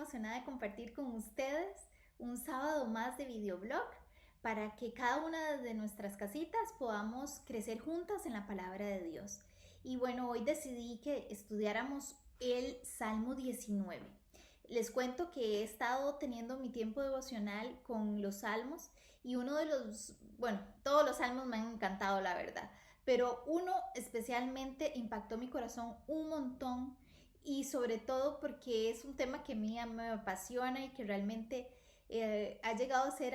emocionada de compartir con ustedes un sábado más de videoblog para que cada una de nuestras casitas podamos crecer juntas en la palabra de Dios. Y bueno, hoy decidí que estudiáramos el Salmo 19. Les cuento que he estado teniendo mi tiempo devocional con los salmos y todos los salmos me han encantado, la verdad, pero uno especialmente impactó mi corazón un montón, y sobre todo porque es un tema que a mí me apasiona y que realmente ha llegado a ser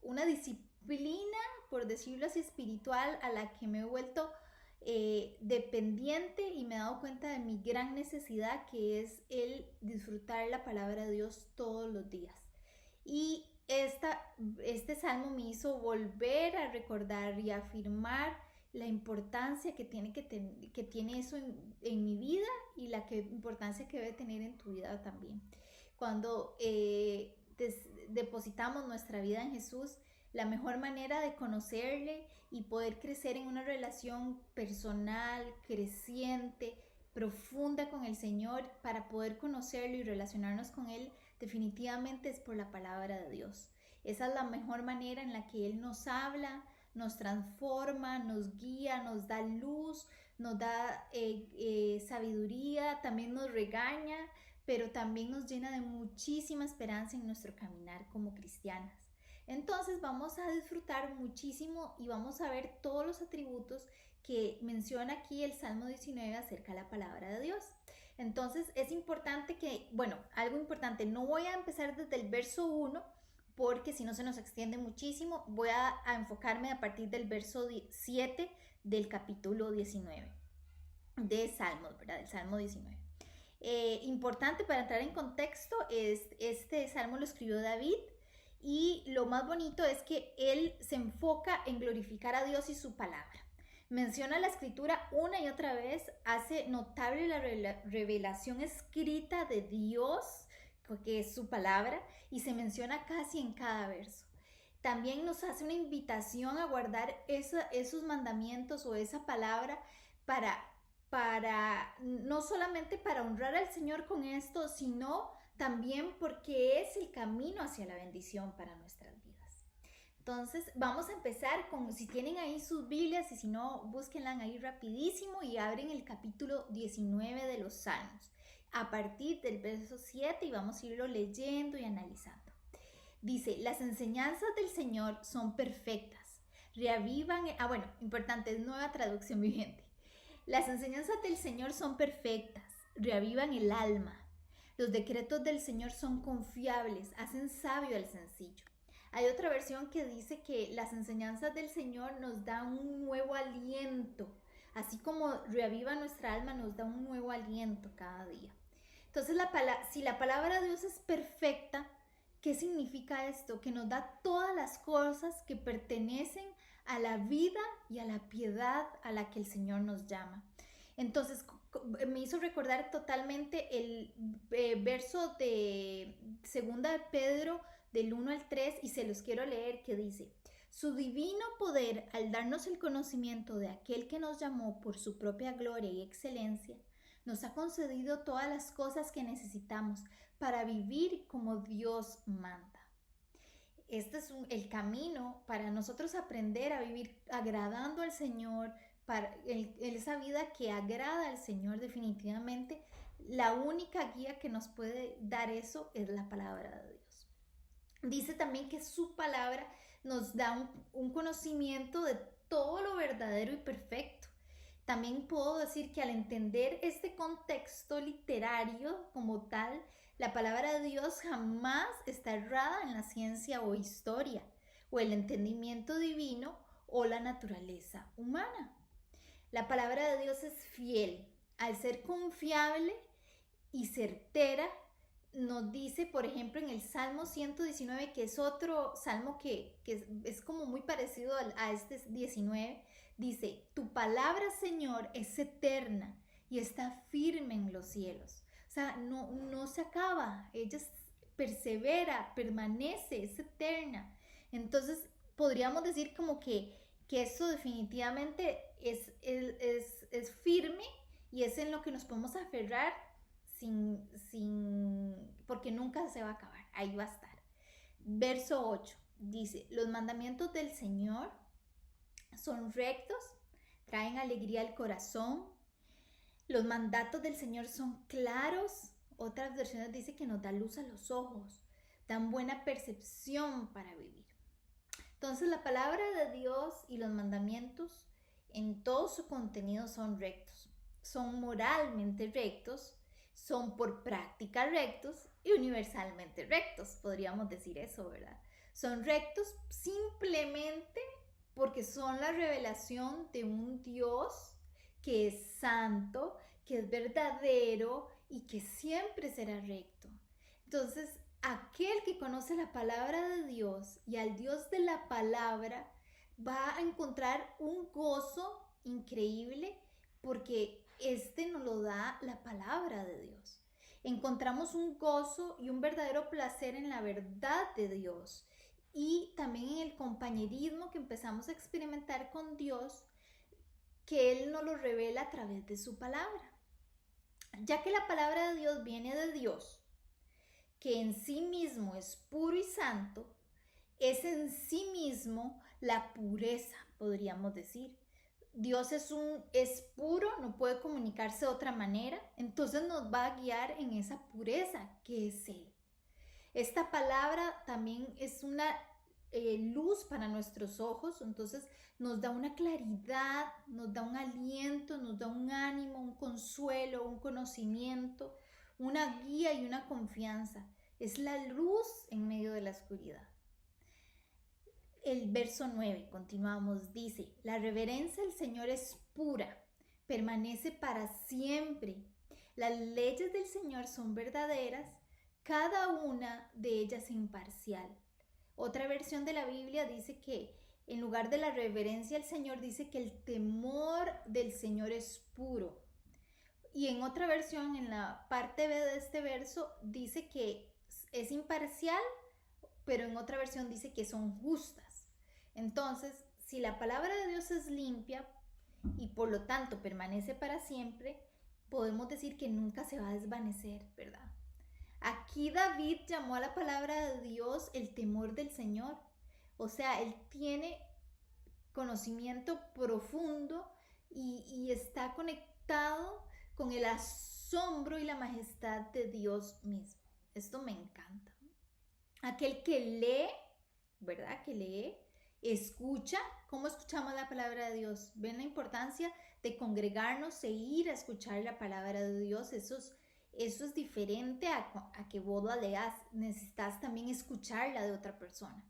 una disciplina, por decirlo así, espiritual, a la que me he vuelto dependiente, y me he dado cuenta de mi gran necesidad, que es el disfrutar la palabra de Dios todos los días. Y este salmo me hizo volver a recordar y afirmar la importancia que tiene eso en mi vida, y la importancia que debe tener en tu vida también. Cuando depositamos nuestra vida en Jesús, la mejor manera de conocerle y poder crecer en una relación personal, creciente, profunda con el Señor, para poder conocerlo y relacionarnos con Él, definitivamente es por la palabra de Dios. Esa es la mejor manera en la que Él nos habla, nos transforma, nos guía, nos da luz, nos da sabiduría, también nos regaña, pero también nos llena de muchísima esperanza en nuestro caminar como cristianas. Entonces vamos a disfrutar muchísimo y vamos a ver todos los atributos que menciona aquí el Salmo 19 acerca de la palabra de Dios. Entonces es importante algo importante, no voy a empezar desde el verso 1, porque si no se nos extiende muchísimo. Voy a enfocarme a partir del verso 7 del capítulo 19 de Salmos, ¿verdad? Del Salmo 19. Importante para entrar en contexto, este salmo lo escribió David, y lo más bonito es que él se enfoca en glorificar a Dios y su palabra. Menciona la escritura una y otra vez, hace notable la revelación escrita de Dios, que es su palabra, y se menciona casi en cada verso. También nos hace una invitación a guardar esos mandamientos o esa palabra no solamente para honrar al Señor con esto, sino también porque es el camino hacia la bendición para nuestras vidas. Entonces vamos a empezar si tienen ahí sus Biblias, y si no, búsquenla ahí rapidísimo y abren el capítulo 19 de los Salmos a partir del verso 7, y vamos a irlo leyendo y analizando. Dice: las enseñanzas del Señor son perfectas, reavivan, importante, es Nueva Traducción Viviente. Las enseñanzas del Señor son perfectas, reavivan el alma. Los decretos del Señor son confiables, hacen sabio al sencillo. Hay otra versión que dice que las enseñanzas del Señor nos dan un nuevo aliento, así como reaviva nuestra alma, nos da un nuevo aliento cada día. Entonces, si la palabra de Dios es perfecta, ¿qué significa esto? Que nos da todas las cosas que pertenecen a la vida y a la piedad a la que el Señor nos llama. Entonces me hizo recordar totalmente el verso de 2 de Pedro del 1 al 3, y se los quiero leer, que dice: su divino poder, al darnos el conocimiento de aquel que nos llamó por su propia gloria y excelencia, nos ha concedido todas las cosas que necesitamos para vivir como Dios manda. Este es el camino para nosotros aprender a vivir agradando al Señor, para esa vida que agrada al Señor. Definitivamente la única guía que nos puede dar eso es la palabra de Dios. Dice también que su palabra nos da un conocimiento de todo lo verdadero y perfecto. También puedo decir que al entender este contexto literario como tal, la palabra de Dios jamás está errada en la ciencia o historia, o el entendimiento divino, o la naturaleza humana. La palabra de Dios es fiel. Al ser confiable y certera, nos dice, por ejemplo, en el Salmo 119, que es otro salmo que es como muy parecido a este 19, dice: tu palabra, Señor, es eterna y está firme en los cielos. O sea, no se acaba, ella persevera, permanece, es eterna. Entonces podríamos decir como que eso definitivamente es firme, y es en lo que nos podemos aferrar sin porque nunca se va a acabar, ahí va a estar. Verso 8 dice, los mandamientos del Señor son rectos, traen alegría al corazón. Los mandatos del Señor son claros. Otras versiones dicen que nos da luz a los ojos, dan buena percepción para vivir. Entonces la palabra de Dios y los mandamientos en todo su contenido son rectos, son moralmente rectos, son por práctica rectos y universalmente rectos, podríamos decir eso, ¿verdad? Son rectos simplemente porque son la revelación de un Dios que es santo, que es verdadero y que siempre será recto. Entonces, aquel que conoce la palabra de Dios y al Dios de la palabra va a encontrar un gozo increíble porque este nos lo da la palabra de Dios. Encontramos un gozo y un verdadero placer en la verdad de Dios y también en el compañerismo que empezamos a experimentar con Dios, que Él nos lo revela a través de su palabra. Ya que la palabra de Dios viene de Dios, que en sí mismo es puro y santo, es en sí mismo la pureza, podríamos decir. Dios es puro, no puede comunicarse de otra manera, entonces nos va a guiar en esa pureza que es Él. Esta palabra también es una luz para nuestros ojos, entonces nos da una claridad, nos da un aliento, nos da un ánimo, un consuelo, un conocimiento, una guía y una confianza. Es la luz en medio de la oscuridad. El verso 9, continuamos, dice, la reverencia al Señor es pura, permanece para siempre. Las leyes del Señor son verdaderas, cada una de ellas imparcial. Otra versión de la Biblia dice que en lugar de la reverencia al Señor, dice que el temor del Señor es puro. Y en otra versión, en la parte B de este verso, dice que es imparcial, pero en otra versión dice que son justas. Entonces, si la palabra de Dios es limpia y por lo tanto permanece para siempre, podemos decir que nunca se va a desvanecer, ¿verdad? Aquí David llamó a la palabra de Dios el temor del Señor. O sea, él tiene conocimiento profundo y está conectado con el asombro y la majestad de Dios mismo. Esto me encanta. Aquel que lee, ¿verdad? Que lee, escucha. ¿Cómo escuchamos la palabra de Dios? ¿Ven la importancia de congregarnos e ir a escuchar la palabra de Dios? Eso es diferente a que vos la leas. Necesitas también escucharla de otra persona.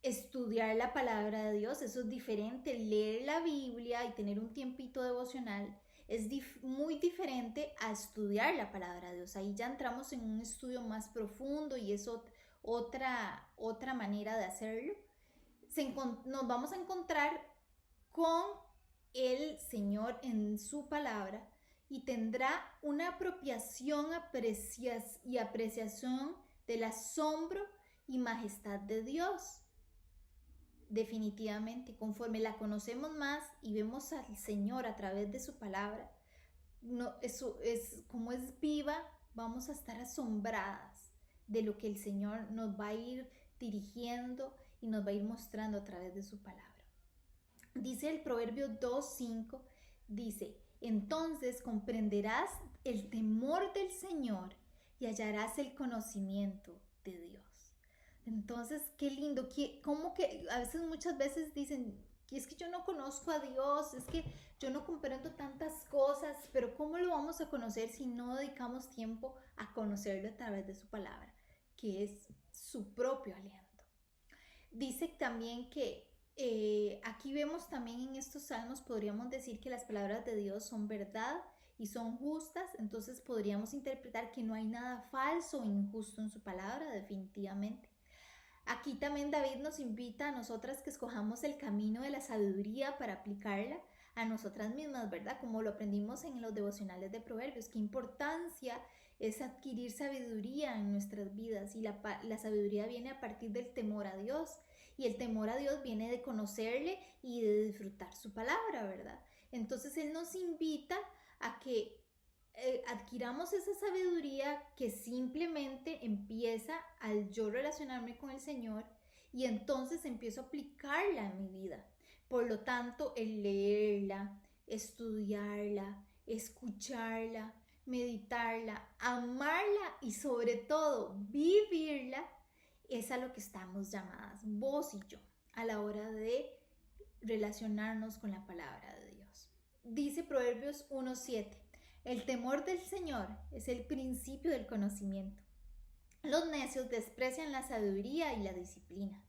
Estudiar la palabra de Dios, eso es diferente. Leer la Biblia y tener un tiempito devocional es muy diferente a estudiar la palabra de Dios. Ahí ya entramos en un estudio más profundo y es otra manera de hacerlo. Nos vamos a encontrar con el Señor en su palabra y tendrá una apropiación y apreciación del asombro y majestad de Dios. Definitivamente, conforme la conocemos más y vemos al Señor a través de su palabra, eso es como es viva, vamos a estar asombradas de lo que el Señor nos va a ir dirigiendo y nos va a ir mostrando a través de su palabra. Dice el Proverbio 2:5, dice, entonces comprenderás el temor del Señor y hallarás el conocimiento de Dios. Entonces, qué lindo, como que a veces muchas veces dicen, es que yo no conozco a Dios, es que yo no comprendo tantas cosas, pero ¿cómo lo vamos a conocer si no dedicamos tiempo a conocerlo a través de su palabra, que es su propio aliento? Dice también que aquí vemos también en estos salmos, podríamos decir que las palabras de Dios son verdad y son justas, entonces podríamos interpretar que no hay nada falso o injusto en su palabra, definitivamente. Aquí también David nos invita a nosotras que escojamos el camino de la sabiduría para aplicarla a nosotras mismas, ¿verdad? Como lo aprendimos en los devocionales de Proverbios, qué importancia es adquirir sabiduría en nuestras vidas y la sabiduría viene a partir del temor a Dios y el temor a Dios viene de conocerle y de disfrutar su palabra, ¿verdad? Entonces Él nos invita a que adquiramos esa sabiduría que simplemente empieza al yo relacionarme con el Señor y entonces empiezo a aplicarla en mi vida. Por lo tanto, el leerla, estudiarla, escucharla, meditarla, amarla y sobre todo vivirla, es a lo que estamos llamadas, vos y yo, a la hora de relacionarnos con la palabra de Dios. Dice Proverbios 1:7, el temor del Señor es el principio del conocimiento. Los necios desprecian la sabiduría y la disciplina,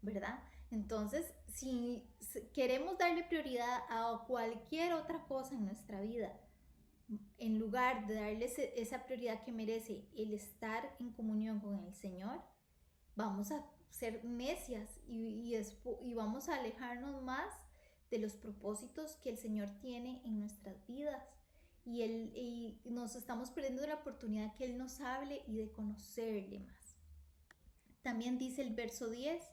¿verdad? Entonces, si queremos darle prioridad a cualquier otra cosa en nuestra vida, en lugar de darle esa prioridad que merece el estar en comunión con el Señor, vamos a ser necias y vamos a alejarnos más de los propósitos que el Señor tiene en nuestras vidas. Y nos estamos perdiendo la oportunidad que Él nos hable y de conocerle más. También dice el verso 10,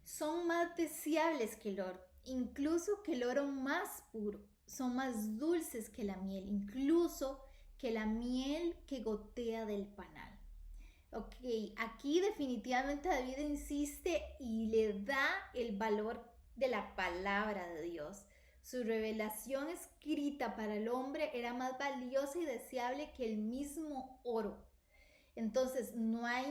son más deseables que el oro, incluso que el oro más puro. Son más dulces que la miel, incluso que la miel que gotea del panal. Ok, aquí definitivamente David insiste y le da el valor de la palabra de Dios. Su revelación escrita para el hombre era más valiosa y deseable que el mismo oro. Entonces, no hay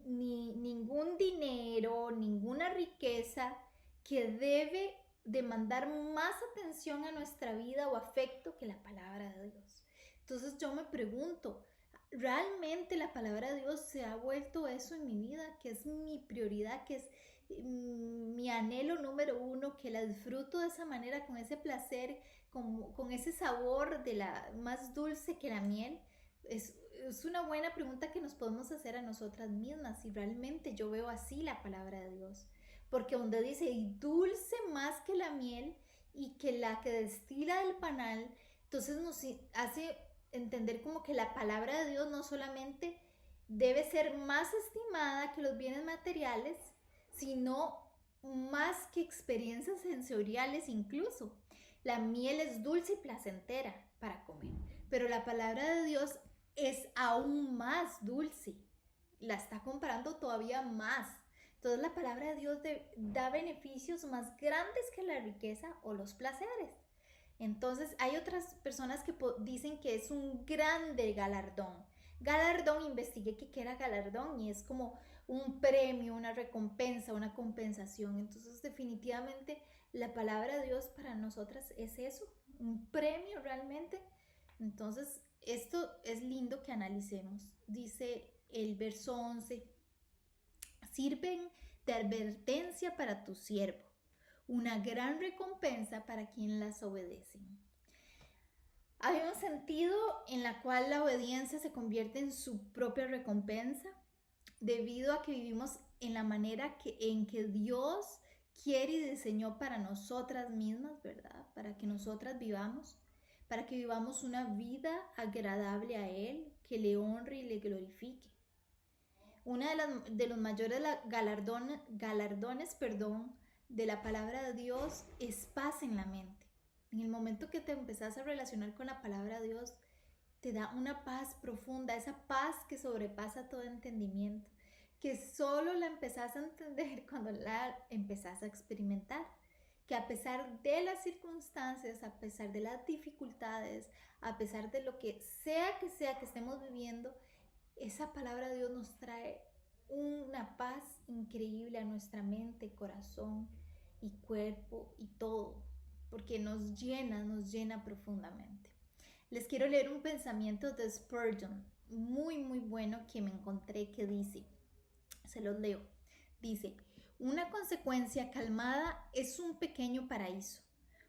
ningún dinero, ninguna riqueza que debe demandar más atención a nuestra vida o afecto que la palabra de Dios. Entonces, yo me pregunto, ¿realmente la palabra de Dios se ha vuelto eso en mi vida? Que es mi prioridad, que es mi anhelo número uno, que la disfruto de esa manera, con ese placer, con ese sabor de la más dulce que la miel. Es una buena pregunta que nos podemos hacer a nosotras mismas, si realmente yo veo así la palabra de Dios. Porque donde dice, y dulce más que la miel y que la que destila del panal, entonces nos hace entender como que la palabra de Dios no solamente debe ser más estimada que los bienes materiales, sino más que experiencias sensoriales incluso. La miel es dulce y placentera para comer, pero la palabra de Dios es aún más dulce. La está comparando todavía más. Entonces la palabra de Dios da beneficios más grandes que la riqueza o los placeres. Entonces hay otras personas que dicen que es un grande galardón. Galardón, investigué qué era galardón y es como un premio, una recompensa, una compensación. Entonces definitivamente la palabra de Dios para nosotras es eso, un premio realmente. Entonces esto es lindo que analicemos. Dice el verso 11, sirven de advertencia para tu siervo, una gran recompensa para quien las obedecen. Hay un sentido en la cual la obediencia se convierte en su propia recompensa debido a que vivimos en la manera en que Dios quiere y diseñó para nosotras mismas, ¿verdad? Para que nosotras vivamos, para que vivamos una vida agradable a Él, que le honre y le glorifique. Uno de los mayores galardones, de la palabra de Dios es paz en la mente. En el momento que te empezás a relacionar con la palabra de Dios, te da una paz profunda, esa paz que sobrepasa todo entendimiento, que solo la empezás a entender cuando la empezás a experimentar, que a pesar de las circunstancias, a pesar de las dificultades, a pesar de lo que sea que estemos viviendo, esa palabra de Dios nos trae una paz increíble a nuestra mente, corazón y cuerpo y todo, porque nos llena profundamente. Les quiero leer un pensamiento de Spurgeon, muy bueno, que me encontré, que dice, se los leo, dice, una consecuencia calmada es un pequeño paraíso.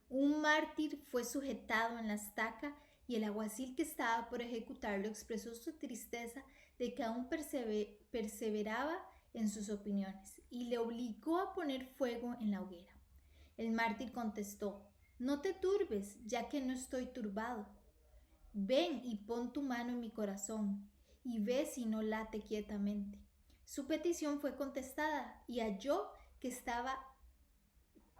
Un mártir fue sujetado en la estaca y el alguacil que estaba por ejecutarlo expresó su tristeza de que aún perseveraba en sus opiniones y le obligó a poner fuego en la hoguera. El mártir contestó, no te turbes, ya que no estoy turbado. Ven y pon tu mano en mi corazón y ve si no late quietamente. Su petición fue contestada y halló que estaba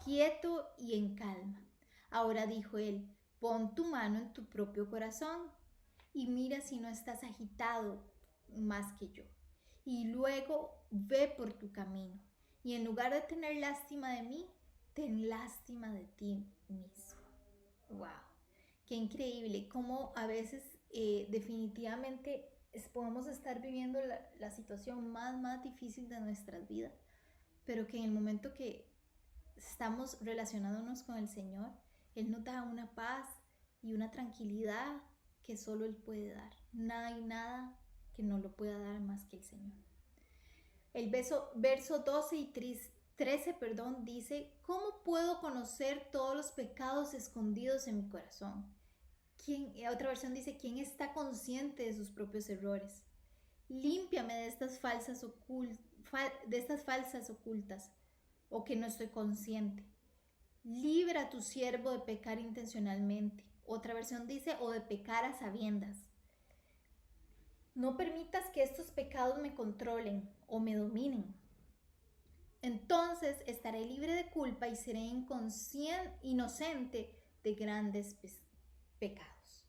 quieto y en calma. Ahora dijo él, pon tu mano en tu propio corazón. y mira si no estás agitado más que yo. Y luego ve por tu camino. Y en lugar de tener lástima de mí, ten lástima de ti mismo. ¡Wow! ¡Qué increíble! Cómo a veces definitivamente podemos estar viviendo la situación más difícil de nuestras vidas, pero que en el momento que estamos relacionándonos con el Señor, Él nos da una paz y una tranquilidad que solo Él puede dar. Nada y nada que no lo pueda dar más que el Señor. El verso 12 y 13 dice: ¿cómo puedo conocer todos los pecados escondidos en mi corazón? Otra versión dice: ¿quién está consciente de sus propios errores? Límpiame de estas falsas ocultas o que no estoy consciente. Libra a tu siervo de pecar intencionalmente. Otra versión dice: o de pecar a sabiendas. No permitas que estos pecados me controlen o me dominen. Entonces estaré libre de culpa y seré inocente de grandes pecados.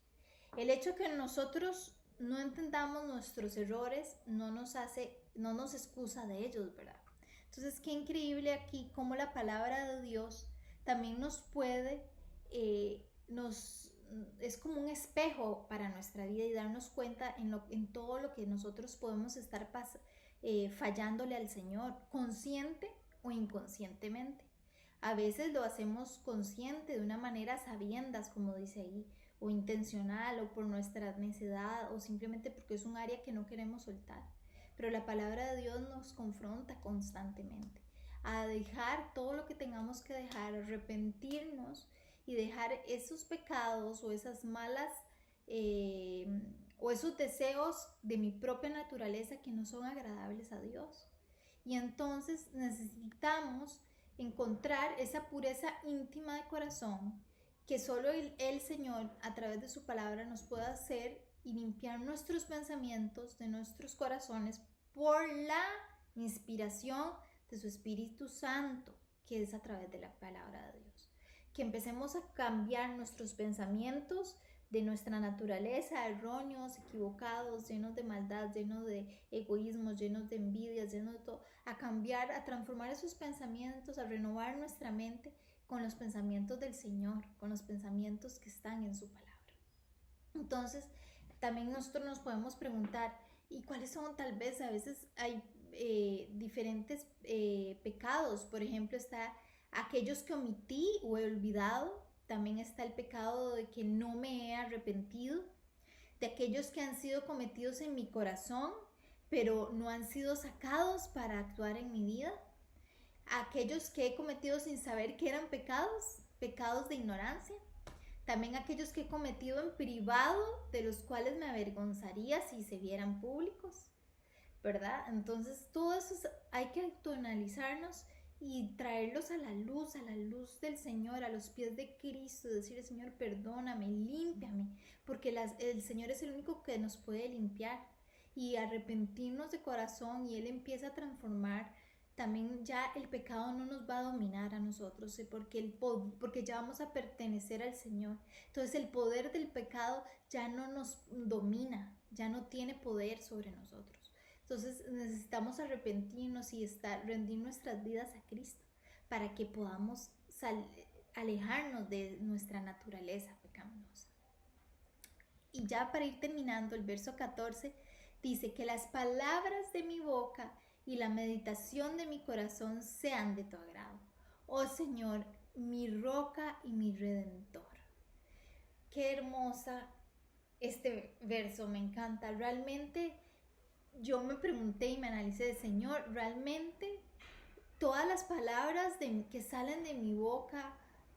El hecho que nosotros no entendamos nuestros errores no nos excusa de ellos, ¿verdad? Entonces, qué increíble aquí cómo la palabra de Dios también nos puede, es como un espejo para nuestra vida y darnos cuenta en todo lo que nosotros podemos estar fallándole al Señor, consciente o inconscientemente. A veces lo hacemos consciente de una manera sabiendas, como dice ahí, o intencional, o por nuestra necedad, o simplemente porque es un área que no queremos soltar. Pero la palabra de Dios nos confronta constantemente a dejar todo lo que tengamos que dejar, arrepentirnos y dejar esos pecados o esas malas o esos deseos de mi propia naturaleza que no son agradables a Dios. Y entonces necesitamos encontrar esa pureza íntima de corazón que solo el Señor a través de su palabra nos puede hacer y limpiar nuestros pensamientos de nuestros corazones por la inspiración de su Espíritu Santo, que es a través de la palabra de Dios. Que empecemos a cambiar nuestros pensamientos de nuestra naturaleza, erróneos, equivocados, llenos de maldad, llenos de egoísmos, llenos de envidias, llenos de todo, a cambiar, a transformar esos pensamientos, a renovar nuestra mente con los pensamientos del Señor, con los pensamientos que están en su palabra. Entonces, también nosotros nos podemos preguntar, ¿y cuáles son? Tal vez a veces hay diferentes pecados. Por ejemplo, está aquellos que omití o he olvidado. También está el pecado de que no me he arrepentido, de aquellos que han sido cometidos en mi corazón, pero no han sido sacados para actuar en mi vida, aquellos que he cometido sin saber que eran pecados de ignorancia, también aquellos que he cometido en privado, de los cuales me avergonzaría si se vieran públicos, ¿verdad? Entonces, todo eso hay que autoanalizarnos y traerlos a la luz del Señor, a los pies de Cristo, decir: Señor, perdóname, límpiame, porque el Señor es el único que nos puede limpiar, y arrepentirnos de corazón, y Él empieza a transformar. También ya el pecado no nos va a dominar a nosotros, porque ya vamos a pertenecer al Señor. Entonces el poder del pecado ya no nos domina, ya no tiene poder sobre nosotros. Entonces necesitamos arrepentirnos y rendir nuestras vidas a Cristo para que podamos alejarnos de nuestra naturaleza pecaminosa. Y ya para ir terminando, el verso 14 dice: que las palabras de mi boca y la meditación de mi corazón sean de tu agrado, oh Señor, mi roca y mi redentor. Qué hermosa este verso, me encanta. Realmente yo me pregunté y me analicé: Señor, realmente todas las palabras que salen de mi boca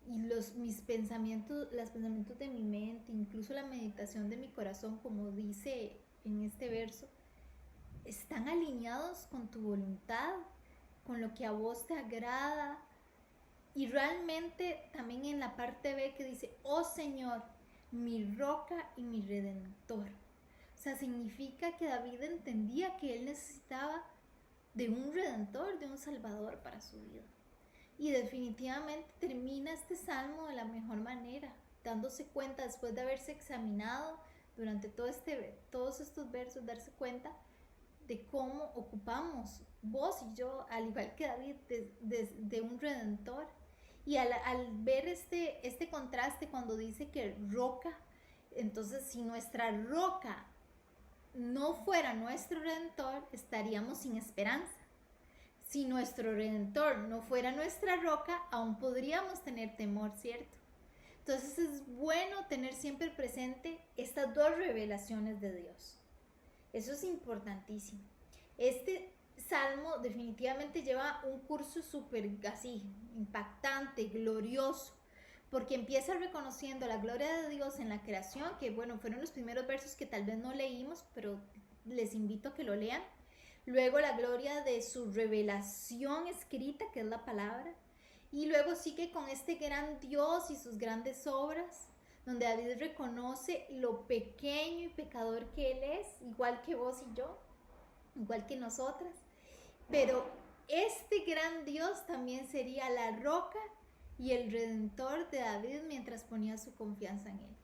y mis pensamientos, los pensamientos de mi mente, incluso la meditación de mi corazón, como dice en este verso, están alineados con tu voluntad, con lo que a vos te agrada. Y realmente también en la parte B que dice: oh Señor, mi roca y mi redentor. O sea, significa que David entendía que él necesitaba de un redentor, de un salvador para su vida. Y definitivamente termina este salmo de la mejor manera, dándose cuenta, después de haberse examinado durante todos estos versos, darse cuenta de cómo ocupamos vos y yo, al igual que David, de un redentor. Y al ver este contraste cuando dice que roca, entonces si nuestra roca no fuera nuestro redentor, estaríamos sin esperanza. Si nuestro redentor no fuera nuestra roca, aún podríamos tener temor, ¿cierto? Entonces es bueno tener siempre presente estas dos revelaciones de Dios. Eso es importantísimo. Este salmo definitivamente lleva un curso súper así, impactante, glorioso, porque empieza reconociendo la gloria de Dios en la creación, que bueno, fueron los primeros versos que tal vez no leímos, pero les invito a que lo lean. Luego la gloria de su revelación escrita, que es la palabra. Y luego sigue con este gran Dios y sus grandes obras, donde David reconoce lo pequeño y pecador que él es, igual que vos y yo, igual que nosotras. Pero este gran Dios también sería la roca y el redentor de David mientras ponía su confianza en él.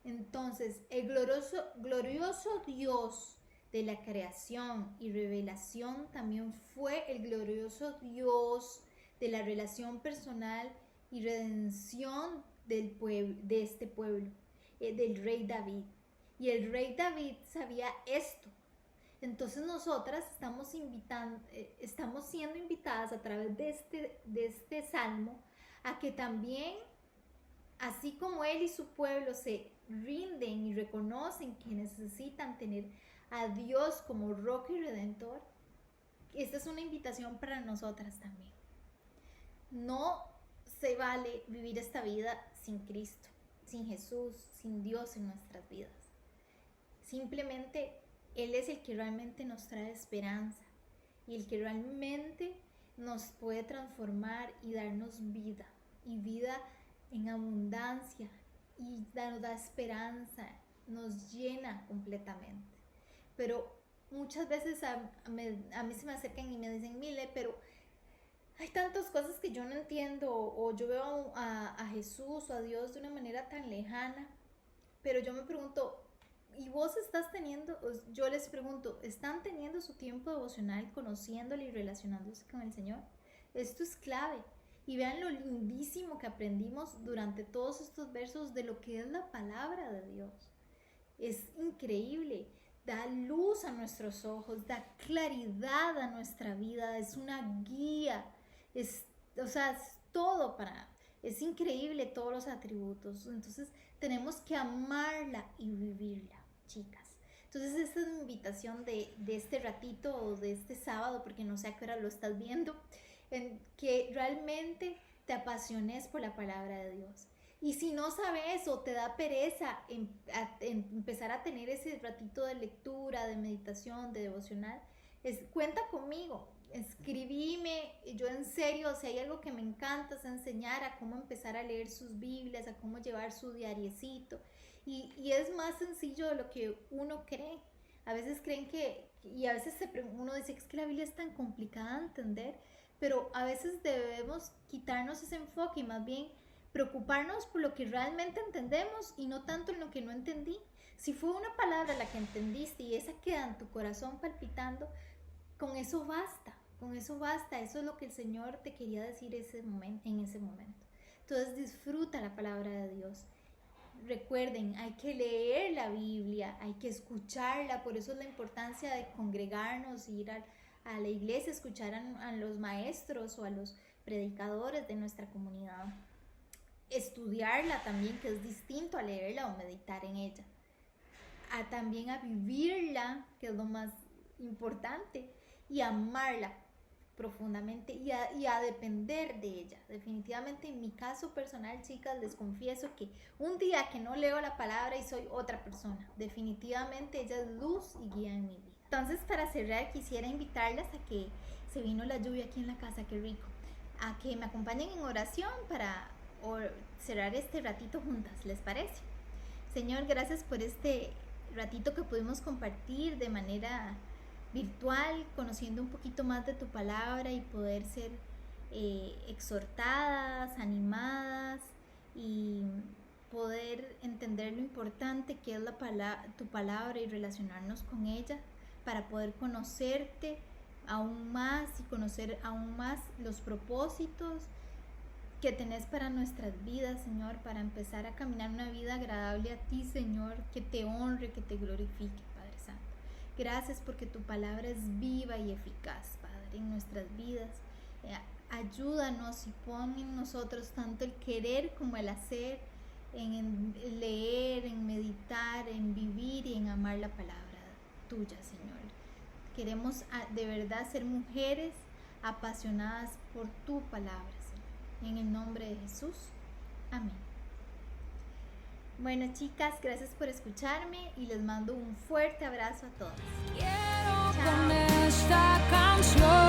Entonces, el glorioso Dios de la creación y revelación también fue el glorioso Dios de la relación personal y redención del pueblo, de este pueblo, del rey David. Y el rey David sabía esto. Entonces nosotras estamos siendo invitadas a través de este salmo a que también, así como él y su pueblo se rinden y reconocen que necesitan tener a Dios como roca y redentor, esta es una invitación para nosotras también. No se vale vivir esta vida sin Cristo, sin Jesús, sin Dios en nuestras vidas. Simplemente Él es el que realmente nos trae esperanza y el que realmente nos puede transformar y darnos vida, y vida en abundancia, y nos da esperanza, nos llena completamente. Pero muchas veces a mí se me acercan y me dicen, Mile, pero hay tantas cosas que yo no entiendo, o yo veo a Jesús o a Dios de una manera tan lejana, pero yo me pregunto, ¿y vos estás teniendo, yo les pregunto, ¿están teniendo su tiempo devocional conociéndole y relacionándose con el Señor? Esto es clave. Y vean lo lindísimo que aprendimos durante todos estos versos de lo que es la palabra de Dios. Es increíble. Da luz a nuestros ojos, da claridad a nuestra vida, es una guía, es todo es increíble todos los atributos. Entonces tenemos que amarla y vivirla, chicas. Entonces esta es mi invitación de este ratito o de este sábado, porque no sé a qué hora lo estás viendo, en que realmente te apasiones por la palabra de Dios. Y si no sabes o te da pereza empezar a tener ese ratito de lectura, de meditación, de devocional, cuenta conmigo, escribime. Yo en serio, si hay algo que me encanta es enseñar a cómo empezar a leer sus Biblias, a cómo llevar su diariecito. Y es más sencillo de lo que uno cree. A veces creen y a veces uno dice que es que la Biblia es tan complicada de entender, pero a veces debemos quitarnos ese enfoque y más bien preocuparnos por lo que realmente entendemos y no tanto en lo que no entendí. Si fue una palabra la que entendiste y esa queda en tu corazón palpitando, con eso basta, eso es lo que el Señor te quería decir en ese momento. Entonces disfruta la palabra de Dios. Recuerden, hay que leer la Biblia, hay que escucharla, por eso es la importancia de congregarnos, ir a la iglesia, escuchar a los maestros o a los predicadores de nuestra comunidad. Estudiarla también, que es distinto a leerla o meditar en ella. También a vivirla, que es lo más importante, y amarla profundamente y a depender de ella. Definitivamente en mi caso personal, chicas, les confieso que un día que no leo la palabra y soy otra persona, definitivamente ella es luz y guía en mi vida. Entonces, para cerrar, quisiera invitarlas a que se vino la lluvia aquí en la casa, qué rico, a que me acompañen en oración para cerrar este ratito juntas, ¿les parece? Señor, gracias por este ratito que pudimos compartir de manera virtual, conociendo un poquito más de tu palabra y poder ser exhortadas, animadas y poder entender lo importante que es tu palabra y relacionarnos con ella para poder conocerte aún más y conocer aún más los propósitos que tenés para nuestras vidas, Señor, para empezar a caminar una vida agradable a ti, Señor, que te honre, que te glorifique, Padre Santo. Gracias porque tu palabra es viva y eficaz, Padre, en nuestras vidas. Ayúdanos y pon en nosotros tanto el querer como el hacer, en leer, en meditar, en vivir y en amar la palabra tuya, Señor. Queremos de verdad ser mujeres apasionadas por tu palabra, Señor. En el nombre de Jesús. Amén. Bueno, chicas, gracias por escucharme y les mando un fuerte abrazo a todas. Quiero con esta canción